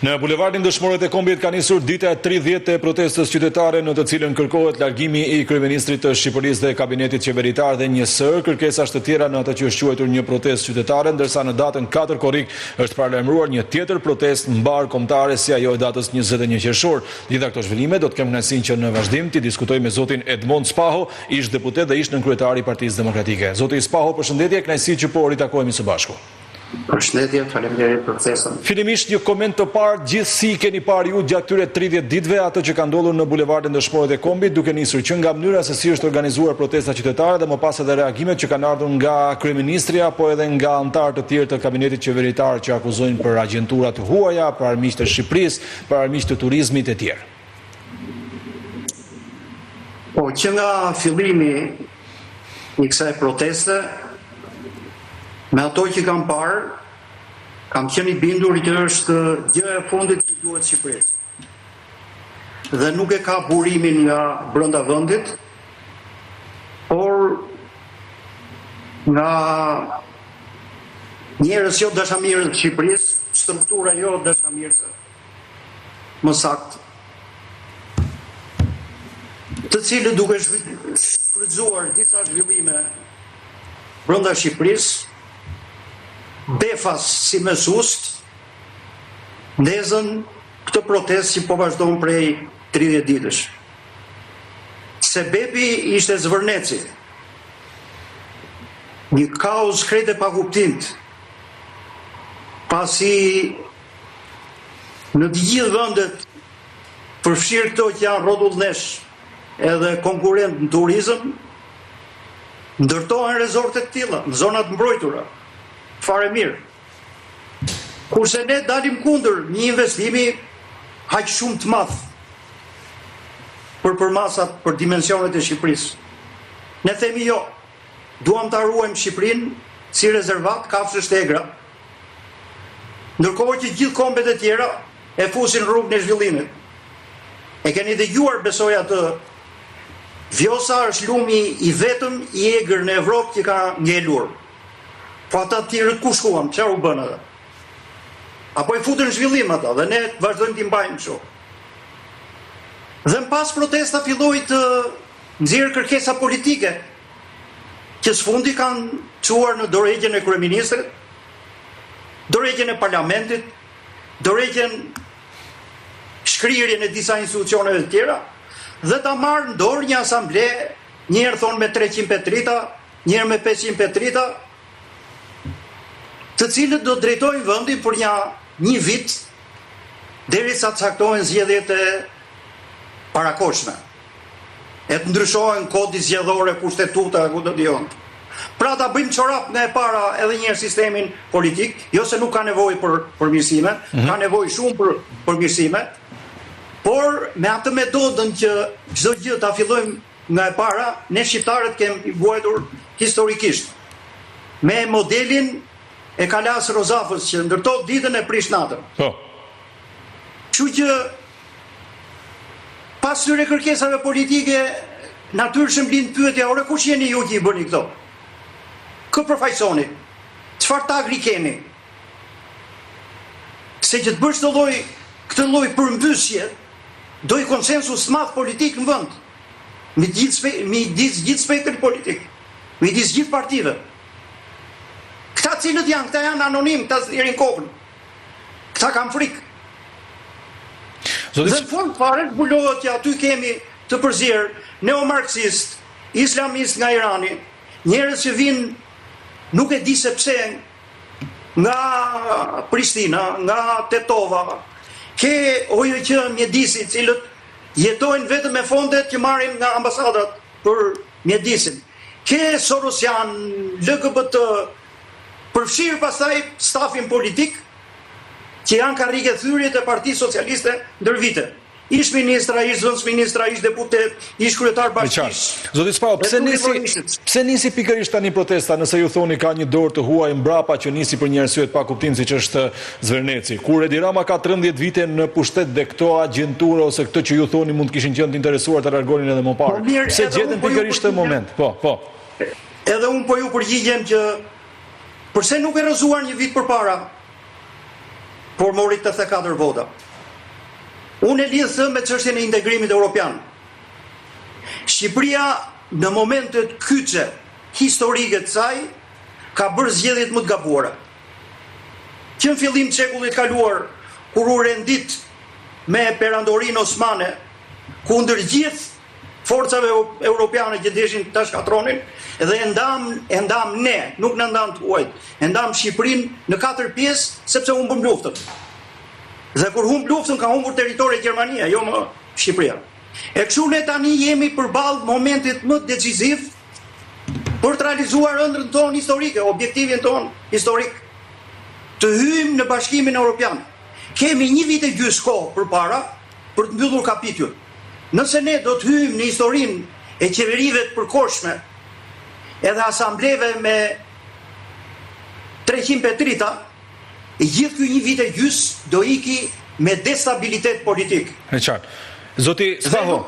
Në bulevardin Dëshmorët e Kombit ka nisur dita e 30 e protestës qytetare në të cilën kërkohet largimi i kryeministrit të Shqipërisë dhe kabinetit qeveritar dhe një sër kërkesash të tjera në atë që është quajtur një protestë qytetare, ndërsa në datën 4 korrik është paralajmëruar një tjetër protestë mbar kombëtare si ajo e datës 21 qershor. Gjitha këto zhvillime do të kem kënaqësinë që në vazhdim të diskutoj me zotin Edmond Spaho, ish deputet dhe ish nënkryetari i Partisë Demokratike. Zoti Spaho, përshëndetje, kënaqësi që po ritakohemi së bashku. Përshëndetje, faleminderit për ftesën. Fillimisht një koment të parë, gjithësi keni parë ju gjatë këtyre 30 ditëve atë që ka ndodhur në bulevardin Dëshmorët e Kombit, duke nisur që nga mënyra se si është organizuar protesta qytetare dhe më pas edhe reagimet që kanë ardhur nga kryeministri apo edhe nga anëtarë të tjerë të kabinetit qeveritar që akuzojnë për agjentura të huaja, për armiq të Shqipërisë, për armiq të turizmit e tjerë. Po, që nga fillimi i kësaj proteste, me ato që kam parë, kam qenë i bindur që është gjëja e fundit që duhet Shqipërisë. Dhe nuk e ka burimin nga brenda vendit, por nga njerëz jo dashamirë të Shqipërisë, struktura jo dashamirëse, më saktë, të cilët duke shfrytzuar disa zhvillime brenda Shqipërisë, befas si me sust, ndezën këtë protestë që po vazhdon prej 30 ditësh. Sebebi ishte zvërneci, një kaos krejt e pakuptimt, pasi në të gjithë vendet, përfshirë këto që janë rrotullnesh edhe konkurrent në turizëm, ndërtohen rezorte të tilla në zonat mbrojtura. Fare mirë. Kurse ne dalim kundër një investimi aq shumë të madh për përmasat, për dimensionet e Shqipërisë. Ne themi jo, duam ta ruajmë Shqipërinë si rezervat kafshë shtegra, ndërkohë që gjithë kombet e tjera e fusin rrugën e zhvillimit. E keni dëgjuar, besoj atë, Vjosa është lumi i vetëm i egër në Evropë që ka ngelur. Po ata të tjerët ku shkuan, çfarë u bën ata? Apo i futën zhvillim ata dhe ne vazhdojmë t'i mbajmë kështu. Dhe në pas protesta filloi të nxjerrë kërkesa politike, që sfundi kanë çuar në dorëheqjen e kryeministrit, dorëheqjen e parlamentit, dorëheqjen shkrirjen e disa institucioneve të tjera, dhe ta marrë në dorë një asamble, njëherë thonë me 300 petrita, njëherë me 500 petrita, të cilët do drejtojnë vendin për një vit derisa të caktohen zgjedhjet e parakohshme. E të ndryshohen kodi zgjedhore, kushtetuta, ku do dijon. Pra ta bëjmë çorap nga e para edhe një sistemin politik, jo se nuk ka nevojë për përmirësime, ka nevojë shumë për përmirësime, por me atë metodën që çdo gjë ta fillojmë nga e para, ne shqiptarët kemi vuajtur historikisht me modelin e Kalas Rozafës që ndërtohet ditën e prish natën. Kështu që pas këtyre kërkesave politike natyrisht lind pyetja, ore kush jeni ju që i bëni këto? Kë përfaqësoni? Çfarë tagri keni? Se që të bësh këtë lloj përmbysje, do i konsensus të madh politik në vend, midis gjithë spektrit politik, midis gjithë partive. Këta cilët janë, këta janë anonim, këta zjerin kokën. Këta kanë frikë. Dhe në fund fare zbulohet që aty kemi të përzierë neomarksist, islamist nga Irani, njerëz që vinë nuk e di se pse nga Prishtina, nga Tetova, ke OJQ mjedisi, cilët jetojnë vetëm me fondet që marrin nga ambasadat për mjedisin. Ke Sorosian, LGBT, përfshirë pastaj stafin politik që janë karrige thyrjet e Partisë Socialiste ndër vite. Ish ministra, ish zëvendësministra, ish deputet, ish kryetar bashkisë. Zoti Spaho, pse nisi pikërisht tani protesta nëse ju thoni ka një dorë të huaj mbrapa që nisi për një arsye të pakuptim siç është Zverneci. Kur Edi Rama ka 13 vite në pushtet dhe këto agjentura ose këtë që ju thoni mund të kishin qenë të interesuar të largonin edhe më parë. Pse gjetën pikërisht këtë moment? Po. Edhe unë po ju përgjigjem që përse nuk e rrëzuar një vit përpara? por mori 84 vota. Unë e lidhë me çështjen e integrimit evropian. Shqipëria në momentet kyçe historike të saj ka bërë zgjedhjet më të gabuara. Që në fillim të shekullit kaluar, kur u rendit me perandorinë osmane, kundër gjithë forcave europiane që deshin ta shkatronin, dhe e ndam ne, nuk në ndam të huajt, e ndam Shqipërinë në 4 pjesë sepse humbëm luftën. Dhe kur humb luftën ka humbur territori Gjermania, jo më Shqipëria. E kështu ne tani jemi përballë momentit më decisiv për të realizuar ëndrrën tonë historike, objektivin tonë historik, të hyjmë në Bashkimin Evropian. Kemi 1 vit e gjysmë kohë përpara për të mbyllur kapitullin. Nëse ne do të hyjmë në historinë e qeverive të përkohshme, edhe asambleve me 300 petrita, gjithë ky 1 vit e gjysmë do iki me destabilitet politik. Në qartë. Zoti Spaho.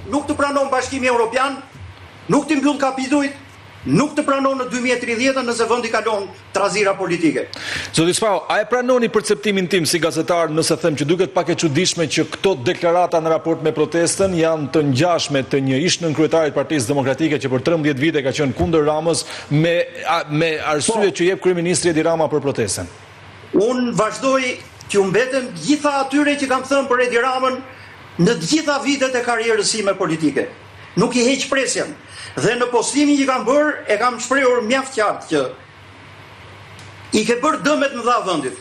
Nuk të pranon Bashkimi Evropian, nuk të mbyll kapitujt, nuk të pranon në 2030 nëse vendi kalon trazira politike. Zoti Spaho, a e pranoni perceptimin tim si gazetar nëse them që duket pak e çuditshme që këto deklarata në raport me protestën janë të ngjashme të një ish-nënkryetarit Partisë Demokratike që për 13 vite ka qenë kundër Ramës me arsye që jep kryeministri Edi Rama për protestën? Unë vazhdoj që mbetem gjitha atyre që kam thënë për Edi Ramën në të gjitha vitet e karrierës sime politike. Nuk i heq presjen. Dhe në postimin që kam bërë, e kam shprehur mjaft qartë që i ke bërë dëmet më dha vendit.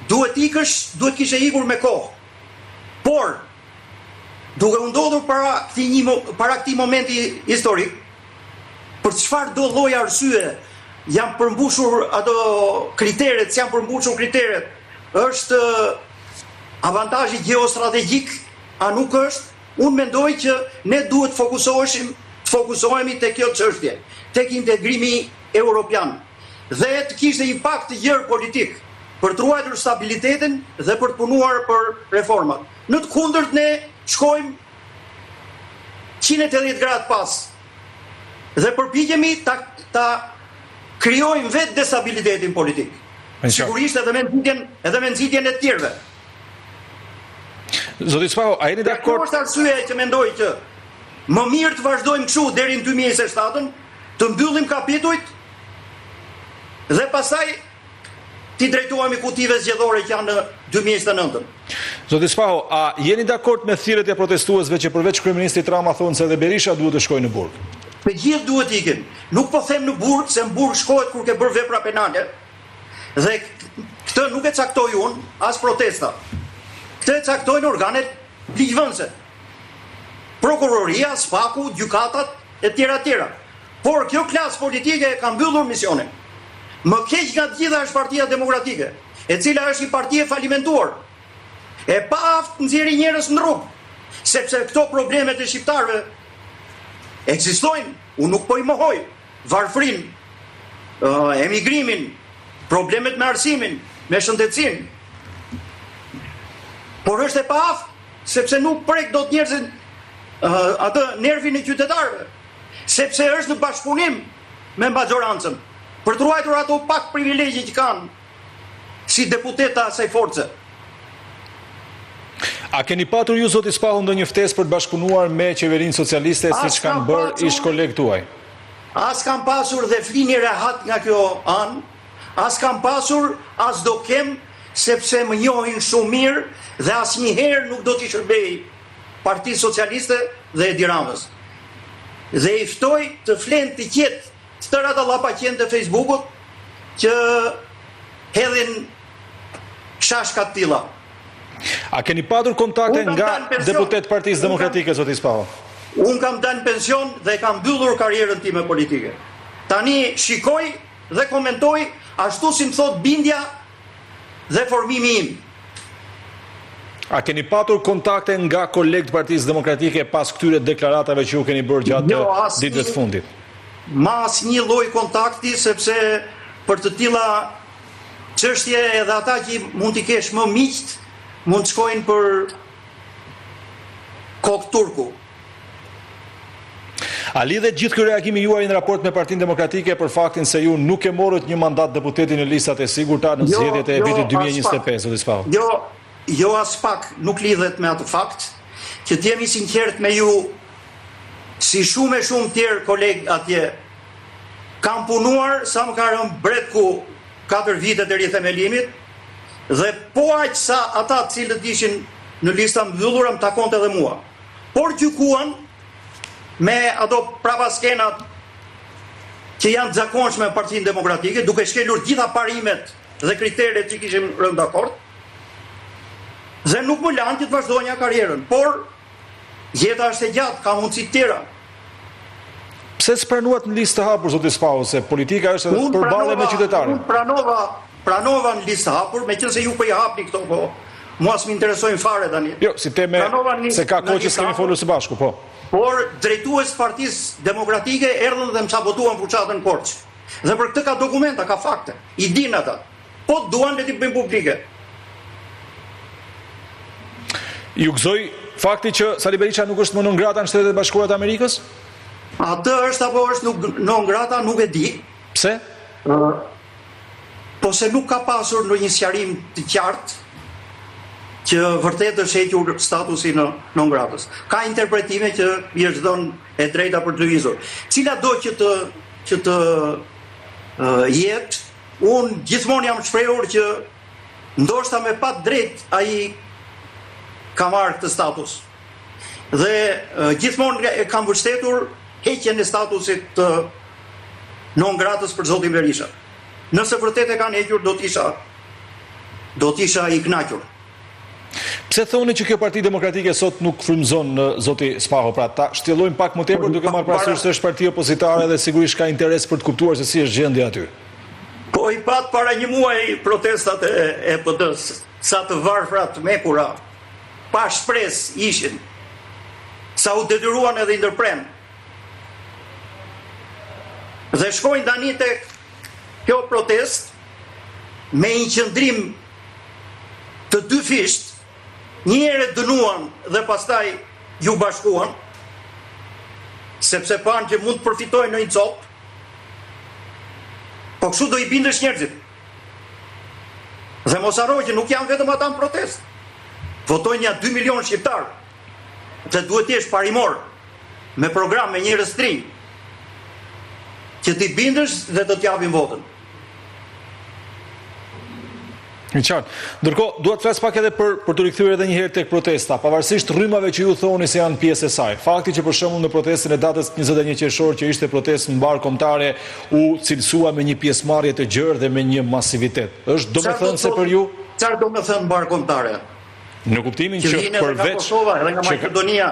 Duhet kishe ikur me kohë. Por, duke u ndodhur para këtij momenti historik, për çfarë do lloj arsye janë përmbushur ato kriteret, janë përmbushur kriteret, është avantazhi gjeostrategjik, a nuk është? Unë mendoj që ne duhet fokusohemi te kjo çështje, tek integrimi europian, dhe të kishte impakt të gjerë politik për të ruajtur stabilitetin dhe për të punuar për reformat. Në të kundërt ne shkojmë 180 gradë pas dhe përpiqemi ta krijojmë vetë destabilitetin politik. Sigurisht edhe me nxitjen e të tjerëve. Zoti Spaho, a jeni dakord? Kjo është arsyeja që mendoj që më mirë të vazhdojmë kështu deri në 2027, të mbyllim kapitujt dhe pastaj t'i drejtohemi kutive zgjedhore që janë në 2029. Zoti Spaho, a jeni dakord me thirrjet e protestuesve që përveç kryeministrit Rama thonë se edhe Berisha duhet të shkojë në burg? Të gjithë duhet ikin. Nuk po them në burg, se në burg shkohet kur ke bërë vepra penale. Dhe këtë nuk e caktoj unë, as protesta. Këtë e caktojnë organet ligjvënëse. Prokuroria, SPAK-u, gjykatat, e tjera. Por kjo klasë politike ka mbyllur misionin. Më keq nga të gjitha është Partia Demokratike, e cila është një partie falimentuar. E pa aftë nxjerrë njerëz në rrugë, sepse këto problemet e shqiptarëve ekzistojnë, unë nuk po i mohoj, varfrin, emigrimin, problemet me arsimin, me shëndetësinë. Por është e pa aftë, sepse nuk prek dot njerëzin atë nervin e qytetarëve, sepse është në bashkëpunim me majorancën, për të ruajtur ato pak privilegje që kanë si deputeta asaj force. A keni patur ju, zoti Spaho, ndonjë ftesë për të bashkëpunuar me qeverinë socialiste siç kanë bërë ish kolegë tuaj? As kam pasur dhe flinje rehat nga kjo anë, as kam pasur, as do kem, sepse më njohin shumë mirë dhe asnjëherë nuk do t'i shërbej Partisë Socialiste dhe Edi Ramës. Dhe i ftoj të flenë të qetë të tëra të llapaqen të Facebookut që hedhin shashkat tilla. A keni patur kontakte nga deputet Partisë Demokratike, zoti Spaho? Unë kam dalë në pension dhe kam mbyllur karrierën time politike. Tani shikoj dhe komentoj ashtu si më thot bindja dhe formimi im. A keni patur kontakte nga kolegët Partisë Demokratike pas këtyre deklaratave që ju keni bërë gjatë ditëve të fundit? Ma asnjë lloj kontakti, sepse për të tilla çështje edhe ata që mund t'i kesh më miqt, mund të shkojnë për kokë turku. A lidhet gjithë ky reagimi juaj në raport me Partinë Demokratike për faktin se ju nuk e morët një mandat deputeti në listat e sigurta në zgjedhjet e vitit 2025, zoti Spaho? Jo as pak nuk lidhet me atë fakt që të jemi sinqert me ju, si shumë e shumë tjerë kolegë atje, kam punuar sa më ka rënë Bretku 4 vite deri themelimit, dhe po aq sa ata të cilët ishin në lista mbyllura më takonte edhe mua. Por gjykuan me ato prapaskenat që janë të zakonshme në Partinë Demokratike, duke shkelur gjitha parimet dhe kriteret që kishim rënë dakord, dhe nuk më lanë që të vazhdonja karrierën, por jeta është e gjatë, ka mundësi tjera. Pse s'pranuat në listë të hapur, zoti Spaho, se politika është edhe përballje me qytetarët? Unë pranova në listë të hapur, meqense ju po i hapni këto, po mua s'më interesojnë fare tani. Jo, si teme se ka kohë që s'kemi folur së bashku, po. Por drejtues Partisë Demokratike erdhën dhe më sabotuan fuqatën Korç. Dhe për këtë ka dokumenta, ka fakte. I din ata. Po duan le t'i bëjnë publike. Ju gëzoi fakti që Sali Berisha nuk është më non grata në Shtetet e Bashkuara të Amerikës? Atë është apo është non grata, nuk e di. Pse? Po se nuk ka pasur ndonjë sqarim të qartë që vërtet është hequr statusi në non gratës. Ka interpretime që i është dhënë e drejta për të lëvizur. Cila do që të jetë, unë gjithmonë jam shprehur që ndoshta me pa drejt ai ka marrë këtë status. Dhe gjithmonë e kam vështetur heqjen e statusit të non gratës për zotin Berisha. Nëse vërtet e kanë hequr, do t'isha i kënaqur. Pse thoni që kjo Parti Demokratike sot nuk frymëzon zoti Spaho, pra ta shtjellojmë pak më tepër duke marrë parasysh se është parti opozitare dhe sigurisht ka interes për të kuptuar se si është gjendja aty. Po i pat para një muaji protestat e PD-s, sa të varfrat mekura, pa shpresë ishin, sa u detyruan edhe i ndërpren. Dhe shkojnë tani tek kjo protest me një qëndrim të dy fisht, njëre dënuan dhe pastaj ju bashkuan, sepse panë që mund të përfitojnë në një copë, po kështu do i bindesh njerëzit. Dhe mos harroj që nuk janë vetëm ata në protest. Votojnë ja 2 milion shqiptarë, dhe duhet t'jesh parimor, me program, me njerëz të rinj, që t'i bindesh dhe të t'japin votën. Në qartë. Ndërkohë, duhet flas pak edhe për të rikthyer edhe një herë tek protesta, pavarësisht rrymave që ju thoni se janë pjesë e saj. Fakti që për shembull në protestën e datës 21 qershor, që ishte protestë mbar kombëtare, u cilësua me një pjesëmarrje të gjerë dhe me një masivitet. Është domethënë se për ju çfarë do të thënë mbar kombëtare? Në kuptimin që përveç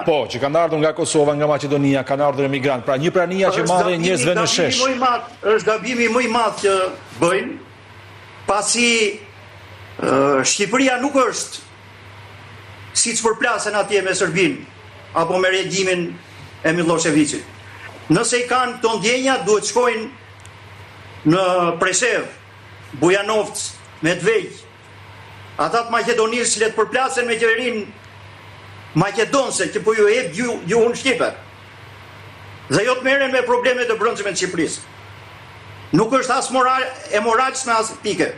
po, që kanë ardhur nga Kosova, nga Maqedonia, kanë ardhur emigrantë, pra një prania që marrë njerëzve në shesh. Është gabimi më i madh që bëjnë, pasi Shqipëria nuk është siç përplasen atje me Serbinë apo me regjimin e Miloševićit. Nëse i kanë këto ndjenja, duhet shkojnë në Preshev, Bujanovc, Medvej, ata të Maqedonisë le të përplasen me qeverinë maqedonse që po ju jep gjuhën shqipe. Dhe jo të merren me problemet e brendshme të Shqipërisë. Nuk është as e moralshme as etike.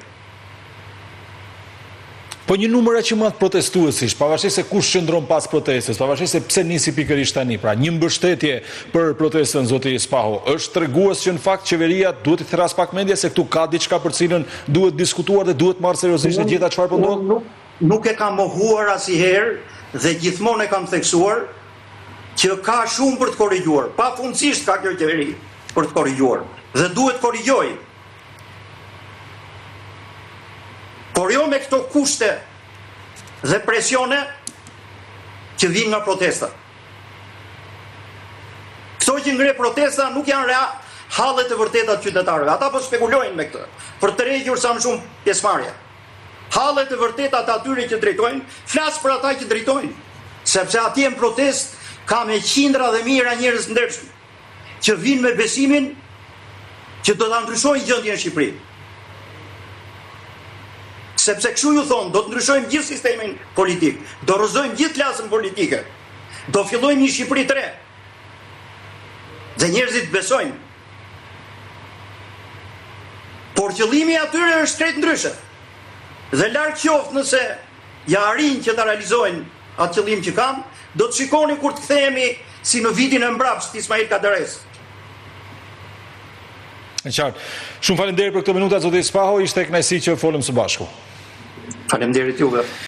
Po një numër aq i madh protestuesish, pavarësisht se kush qëndron pas protestës, pavarësisht se pse nisi pikërisht tani, pra një mbështetje për protestën zoti Spaho, është tregues që në fakt qeveria duhet të thras pak mendje se këtu ka diçka për cilën duhet diskutuar dhe duhet marrë seriozisht në gjeta çfarë po ndodh? Nuk e kam mohuar asnjëherë dhe gjithmonë e kam theksuar që ka shumë për të korrigjuar. Pafundësisht ka kjo qeveri për të korrigjuar dhe duhet korrigjojë. Por jo me këto kushte dhe presione që vinë nga protesta. Këto që ngre protesta nuk janë hallet e vërteta të qytetarëve. Ata po spekulojnë me këtë, për të rregjur sa më shumë pjesëmarrje. Hallet e vërteta të atyre që drejtojnë, flas për ata që drejtojnë, sepse atje në protest ka me qindra dhe mijëra njerëz ndershëm, që vinë me besimin që do ta ndryshojnë gjendjen në Shqipëri. Sepse kështu ju thonë, do të ndryshojmë gjithë sistemin politik, do rrëzojmë gjithë klasën politike, do fillojmë një Shqipëri të re. Dhe njerëzit besojnë. Por qëllimi atyre është krejt ndryshe. Dhe larg qoftë nëse ja arrin që ta realizojnë atë qëllim që kanë, do të shikoni kur të kthehemi si në vitin e mbrapsht Ismail Kadares. Në qartë. Shumë faleminderit për këto minuta, zoti Spaho, ishte kënaqësi që folëm së bashku. Faleminderit juve.